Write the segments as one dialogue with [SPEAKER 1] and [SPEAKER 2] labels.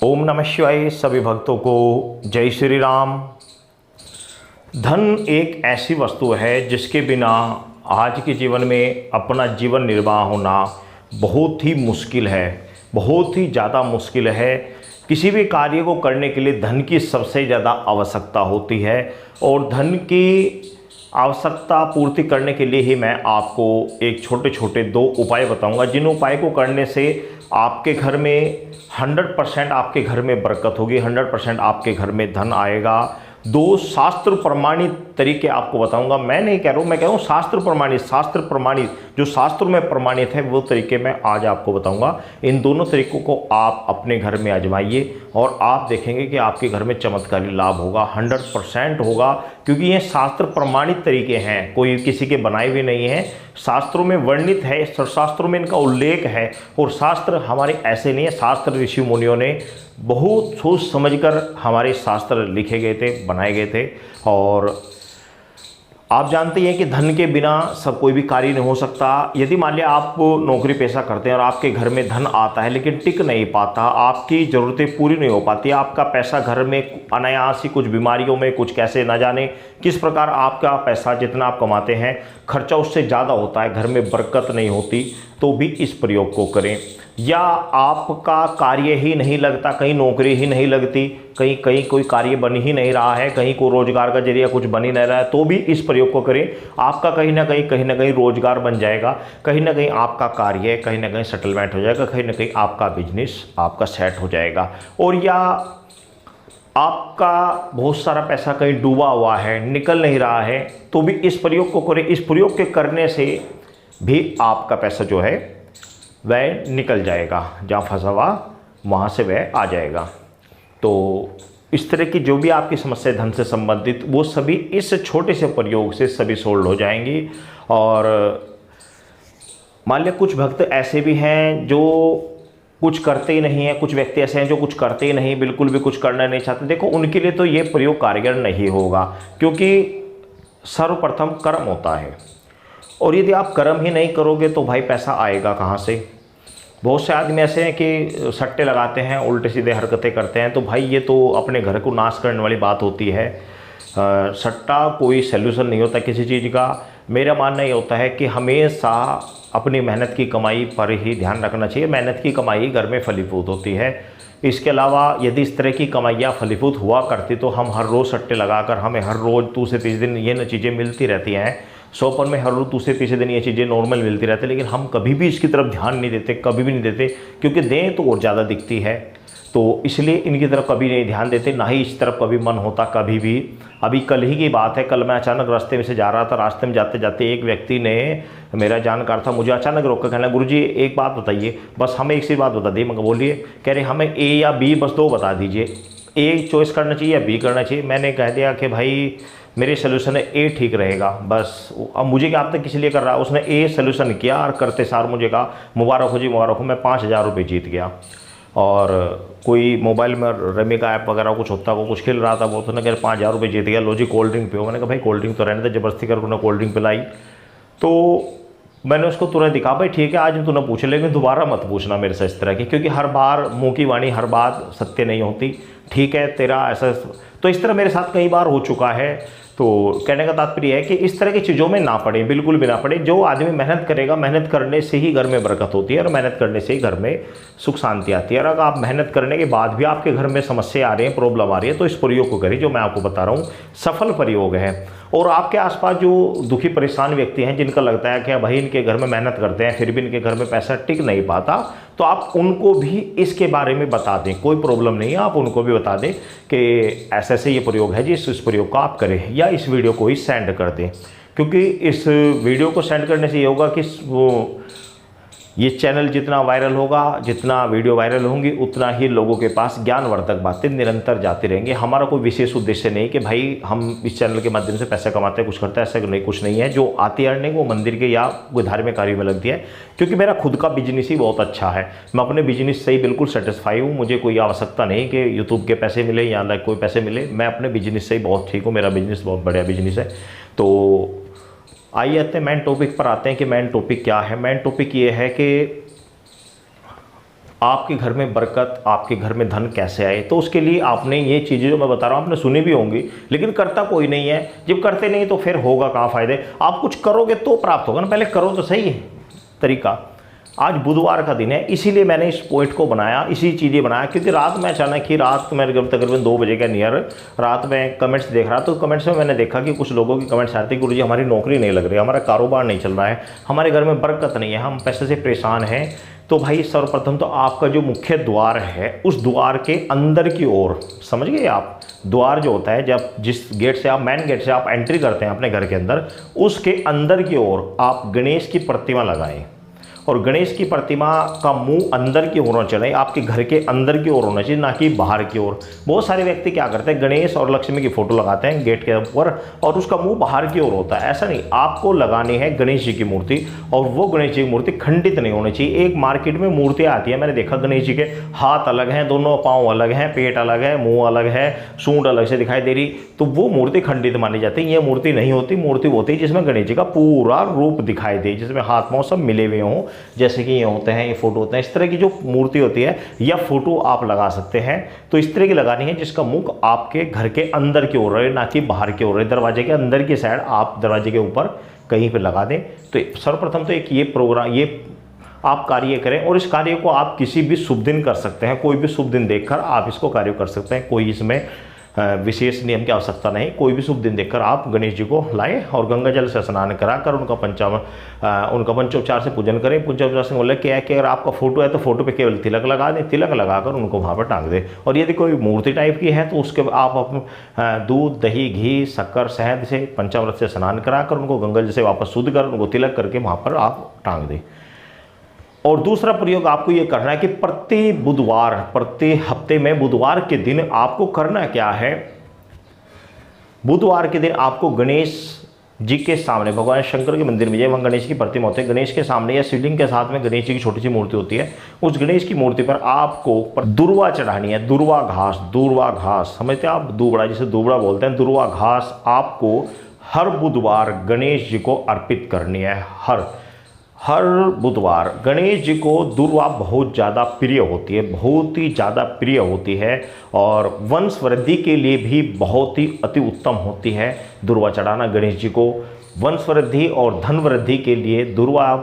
[SPEAKER 1] ओम नमः शिवाय। सभी भक्तों को जय श्री राम। धन एक ऐसी वस्तु है जिसके बिना आज के जीवन में अपना जीवन निर्वाह होना बहुत ही मुश्किल है, बहुत ही ज़्यादा मुश्किल है। किसी भी कार्य को करने के लिए धन की सबसे ज़्यादा आवश्यकता होती है और धन की आवश्यकता पूर्ति करने के लिए ही मैं आपको एक छोटे छोटे दो उपाय बताऊंगा, जिन उपाय को करने से आपके घर में 100% आपके घर में बरकत होगी, 100% आपके घर में धन आएगा। दो शास्त्र प्रमाणित तरीके आपको बताऊंगा। मैं नहीं कह रहा हूँ, मैं कह रहा हूँ शास्त्र प्रमाणित जो शास्त्रों में प्रमाणित है वो तरीके मैं आज आपको बताऊंगा। इन दोनों तरीकों को आप अपने घर में आजमाइए और आप देखेंगे कि आपके घर में चमत्कारी लाभ होगा, 100% होगा, क्योंकि ये शास्त्र प्रमाणित तरीके हैं, कोई किसी के बनाए हुए नहीं हैं। शास्त्रों में वर्णित है, शास्त्रों में इनका उल्लेख है और शास्त्र हमारे ऐसे नहीं है। शास्त्र ऋषि मुनियों ने बहुत सोच समझकर हमारे शास्त्र लिखे गए थे, बनाए गए थे। और आप जानते हैं कि धन के बिना सब कोई भी कार्य नहीं हो सकता। यदि मान लिया आप नौकरी पेशा करते हैं और आपके घर में धन आता है लेकिन टिक नहीं पाता, आपकी ज़रूरतें पूरी नहीं हो पाती, आपका पैसा घर में अनायास ही कुछ बीमारियों में कुछ कैसे ना जाने किस प्रकार आपका पैसा जितना आप कमाते हैं खर्चा उससे ज़्यादा होता है, घर में बरकत नहीं होती, तो भी इस प्रयोग को करें। या आपका कार्य ही नहीं लगता, कहीं नौकरी ही नहीं लगती, कहीं कहीं कोई कार्य बन ही नहीं रहा है, कहीं को रोजगार का जरिया कुछ बन ही नहीं रहा है, तो भी इस प्रयोग को करें। आपका कहीं ना कहीं रोजगार बन जाएगा, कहीं ना कहीं आपका कार्य कहीं ना कहीं सेटलमेंट हो जाएगा, कहीं ना कहीं आपका बिजनेस आपका सेट हो जाएगा। और या आपका बहुत सारा पैसा कहीं डूबा हुआ है, निकल नहीं रहा है, तो भी इस प्रयोग को करें। इस प्रयोग के करने से भी आपका पैसा जो है वह निकल जाएगा, जहाँ फंसा हुआ वहाँ से वह आ जाएगा। तो इस तरह की जो भी आपकी समस्या धन से संबंधित वो सभी इस छोटे से प्रयोग से सभी सोल्व हो जाएंगी। और मान लिया कुछ भक्त ऐसे भी हैं जो कुछ करते ही नहीं है, कुछ व्यक्ति ऐसे हैं जो कुछ करते ही नहीं, बिल्कुल भी कुछ करना नहीं चाहते, देखो उनके लिए तो ये प्रयोग कारगर नहीं होगा, क्योंकि सर्वप्रथम कर्म होता है और यदि आप कर्म ही नहीं करोगे तो भाई पैसा आएगा कहाँ से। बहुत से आदमी ऐसे हैं कि सट्टे लगाते हैं, उल्टे सीधे हरकतें करते हैं, तो भाई ये तो अपने घर को नाश करने वाली बात होती है। सट्टा कोई सल्यूशन नहीं होता किसी चीज़ का। मेरा मानना ये होता है कि हमेशा अपनी मेहनत की कमाई पर ही ध्यान रखना चाहिए। मेहनत की कमाई घर में फलीभूत होती है। इसके अलावा यदि इस तरह की कमाइयाँ फलीभूत हुआ करती तो हम हर रोज़ सट्टे लगाकर हमें हर रोज़ दूसरे तीसरे दिन ये न चीज़ें मिलती रहती हैं। 100 में हर रोज़ दूसरे तीसरे दिन ये चीज़ें नॉर्मल मिलती रहती है, लेकिन हम कभी भी इसकी तरफ ध्यान नहीं देते, कभी भी नहीं देते, क्योंकि दें तो और ज़्यादा दिखती है, तो इसलिए इनकी तरफ कभी नहीं ध्यान देते, ना ही इस तरफ कभी मन होता कभी भी। अभी कल ही की बात है, कल मैं अचानक रास्ते में से जा रहा था, रास्ते में जाते जाते एक व्यक्ति ने, मेरा जानकार था, मुझे अचानक रोक कर कहना, गुरुजी एक बात बताइए, बस हमें एक सी बात बता दी। मैं बोलिए। कह रहे हमें ए या बी बस दो बता दीजिए, ए चॉइस करना चाहिए या बी करना चाहिए। मैंने कह दिया कि भाई मेरे सोल्यूशन है ए ठीक रहेगा बस। अब मुझे क्या, आप तक किस लिए कर रहा है, उसने ए सोल्यूशन किया और करते सार मुझे कहा मुबारक हो जी मुबारक हो, मैं 5,000 रुपये जीत गया। और कोई मोबाइल में रमी का ऐप वगैरह कुछ होता, वो कुछ खेल रहा था, वो तो ना कह 5,000 रुपये जीत गया, लो जी कोल्ड ड्रिंक पियो। मैंने कहा भाई कोल्ड ड्रिंक तो रहने दे, जबरदस्ती कर उन्होंने कोल्ड ड्रिंक पिलाई। तो मैंने उसको तुरंत दिखा, भाई ठीक है आज तूने पूछ, लेकिन दोबारा मत पूछना मेरे से इस तरह की, क्योंकि हर बार मुँह की वाणी हर बात सत्य नहीं होती। ठीक है तेरा ऐसा, तो इस तरह मेरे साथ कई बार हो चुका है। तो कहने का तात्पर्य है कि इस तरह की चीज़ों में ना पड़े, बिल्कुल भी ना पड़े। जो आदमी मेहनत करेगा, मेहनत करने से ही घर में बरकत होती है और मेहनत करने से ही घर में सुख शांति आती है। और अगर आप मेहनत करने के बाद भी आपके घर में समस्या आ रही है, प्रॉब्लम आ रही है, तो इस प्रयोग को करिए जो मैं आपको बता रहा हूँ, सफल प्रयोग है। और आपके आसपास जो दुखी परेशान व्यक्ति हैं, जिनका लगता है कि भाई इनके घर में मेहनत करते हैं फिर भी इनके घर में पैसा टिक नहीं पाता, तो आप उनको भी इसके बारे में बता दें, कोई प्रॉब्लम नहीं है। आप उनको भी बता दें कि ऐसे ऐसे ये प्रयोग है जी, इस प्रयोग को आप करें, या इस वीडियो को ही सेंड कर दें। क्योंकि इस वीडियो को सेंड करने से ये होगा कि वो ये चैनल जितना वायरल होगा, जितना वीडियो वायरल होंगी, उतना ही लोगों के पास ज्ञानवर्धक बातें निरंतर जाती रहेंगी। हमारा कोई विशेष उद्देश्य नहीं कि भाई हम इस चैनल के माध्यम से पैसे कमाते हैं, कुछ करते हैं, ऐसा नहीं, कुछ नहीं है। जो आती अर्निंग वो मंदिर के या कोई धार्मिक कार्य में लगती है, क्योंकि मेरा खुद का बिजनेस ही बहुत अच्छा है। मैं अपने बिजनेस से ही बिल्कुल सेटिस्फाई हूँ। मुझे कोई आवश्यकता नहीं कि यूट्यूब के पैसे मिले या लाइक कोई पैसे मिले, मैं अपने बिजनेस से ही बहुत ठीक हूँ। मेरा बिजनेस बहुत बढ़िया बिजनेस है। तो आइए आते हैं मेन टॉपिक पर आते हैं कि मेन टॉपिक क्या है। मेन टॉपिक ये है कि आपके घर में बरकत, आपके घर में धन कैसे आए। तो उसके लिए आपने ये चीज़ें जो मैं बता रहा हूँ आपने सुनी भी होंगी, लेकिन करता कोई नहीं है। जब करते नहीं तो फिर होगा कहाँ फ़ायदे। आप कुछ करोगे तो प्राप्त होगा ना, पहले करो तो सही है तरीका। आज बुधवार का दिन है, इसीलिए मैंने इस पॉइंट को बनाया, इसी चीज़ें बनाया, क्योंकि रात में अचानक ही रात में तकरीबन 2 बजे के नियर रात में कमेंट्स देख रहा, तो कमेंट्स में मैंने देखा कि कुछ लोगों की कमेंट्स आते हैं, गुरुजी हमारी नौकरी नहीं लग रही, हमारा कारोबार नहीं चल रहा है, हमारे घर में बरकत नहीं है, हम पैसे से परेशान हैं। तो भाई सर्वप्रथम तो आपका जो मुख्य द्वार है उस द्वार के अंदर की ओर, समझ गए आप, द्वार जो होता है जब जिस गेट से आप मेन गेट से आप एंट्री करते हैं अपने घर के अंदर, उसके अंदर की ओर आप गणेश की प्रतिमा लगाएं। और गणेश की प्रतिमा का मुंह अंदर की ओर होना चाहिए, आपके घर के अंदर की ओर होना चाहिए, ना कि बाहर की ओर। बहुत सारे व्यक्ति क्या करते हैं, गणेश और लक्ष्मी की फोटो लगाते हैं गेट के ऊपर और उसका मुंह बाहर की ओर होता है। ऐसा नहीं, आपको लगानी है गणेश जी की मूर्ति, और वो गणेश जी की मूर्ति खंडित नहीं होनी चाहिए। एक मार्केट में मूर्तियाँ आती है, मैंने देखा गणेश जी के हाथ अलग हैं, दोनों पाँव अलग हैं, पेट अलग है, मुँह अलग है, सूंड अलग से दिखाई दे रही, तो वो मूर्ति खंडित मानी जाती है। ये मूर्ति नहीं होती, मूर्ति होती है जिसमें गणेश जी का पूरा रूप दिखाई दे, जिसमें हाथ पाँव सब मिले हुए हों, जैसे कि ये होते हैं, ये फोटो होते हैं। इस तरह की जो मूर्ति होती है या फोटो आप लगा सकते हैं, तो इस तरह की लगानी है जिसका मुख आपके घर के अंदर की ओर रहे, ना कि बाहर की ओर रहे। दरवाजे के अंदर की साइड आप दरवाजे के ऊपर कहीं पर लगा दें। तो सर्वप्रथम तो एक ये प्रोग्राम, ये आप कार्य करें, और इस कार्य को आप किसी भी शुभ दिन कर सकते हैं, कोई भी शुभ दिन देखकर आप इसको कार्य कर सकते हैं। कोई इसमें विशेष नियम की आवश्यकता नहीं, कोई भी शुभ दिन देखकर आप गणेश जी को लाएं और गंगा जल से स्नान कराकर उनका पंचोपचार से पूजन करें। पंचोपचार से बोले क्या है कि अगर आपका फोटो है तो फोटो पे केवल तिलक लगा दें, तिलक लगाकर उनको वहाँ पर टांग दें। और यदि कोई मूर्ति टाइप की है तो उसके आप दूध, दही, घी, शक्कर, शहद से पंचामृत से स्नान कराकर उनको गंगा जल से वापस शुद्ध कर उनको तिलक करके वहाँ पर आप टांग दें। और दूसरा प्रयोग आपको ये करना है कि प्रति बुधवार, प्रति हफ्ते में बुधवार के दिन आपको करना क्या है, बुधवार के दिन आपको गणेश जी के सामने, भगवान शंकर के मंदिर में वहाँ गणेश की प्रतिमा होती है, गणेश के सामने या शिवलिंग के साथ में गणेश जी की छोटी सी मूर्ति होती है, उस गणेश की मूर्ति पर आपको दुर्वा चढ़ानी है। दुर्वा घास समझते हैं आप, दुबड़ा जिसे दुबड़ा बोलते हैं, दुर्वा घास आपको हर बुधवार गणेश जी को अर्पित करनी है। हर बुधवार गणेश जी को दुर्वा बहुत ज़्यादा प्रिय होती है, बहुत ही ज़्यादा प्रिय होती है, और वंश वृद्धि के लिए भी बहुत ही अति उत्तम होती है दुर्वा चढ़ाना गणेश जी को। वंश वृद्धि और धन वृद्धि के लिए दुर्वा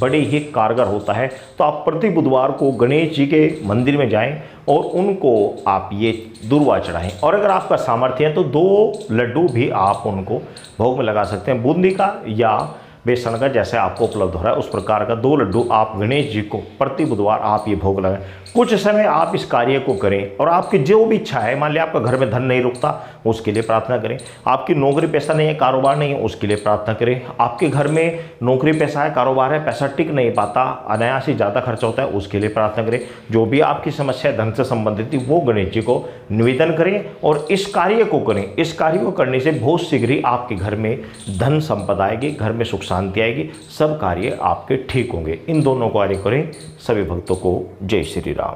[SPEAKER 1] बड़े ही कारगर होता है। तो आप प्रति बुधवार को गणेश जी के मंदिर में जाएं और उनको आप ये दुर्वा चढ़ाएं। और अगर आपका सामर्थ्य है तो 2 लड्डू भी आप उनको भोग में लगा सकते हैं, बूंदी का या बेसन का, जैसे आपको उपलब्ध हो रहा है उस प्रकार का 2 लड्डू आप गणेश जी को प्रति बुधवार आप ये भोग लगाएं। कुछ समय आप इस कार्य को करें, और आपकी जो भी इच्छा है, मान लिया आपका घर में धन नहीं रुकता, उसके लिए प्रार्थना करें। आपकी नौकरी पैसा नहीं है, कारोबार नहीं है, उसके लिए प्रार्थना करें। आपके घर में नौकरी पैसा है, कारोबार है, पैसा टिक नहीं पाता, अनायास ही ज़्यादा खर्चा होता है, उसके लिए प्रार्थना करें। जो भी आपकी समस्या धन से संबंधित थी वो गणेश जी को निवेदन करें और इस कार्य को करें। इस कार्य को करने से बहुत शीघ्र ही आपके घर में धन संपदा आएगी, घर में सुख शांति आएगी, सब कार्य आपके ठीक होंगे। इन दोनों कार्य करें। सभी भक्तों को जय श्री राम।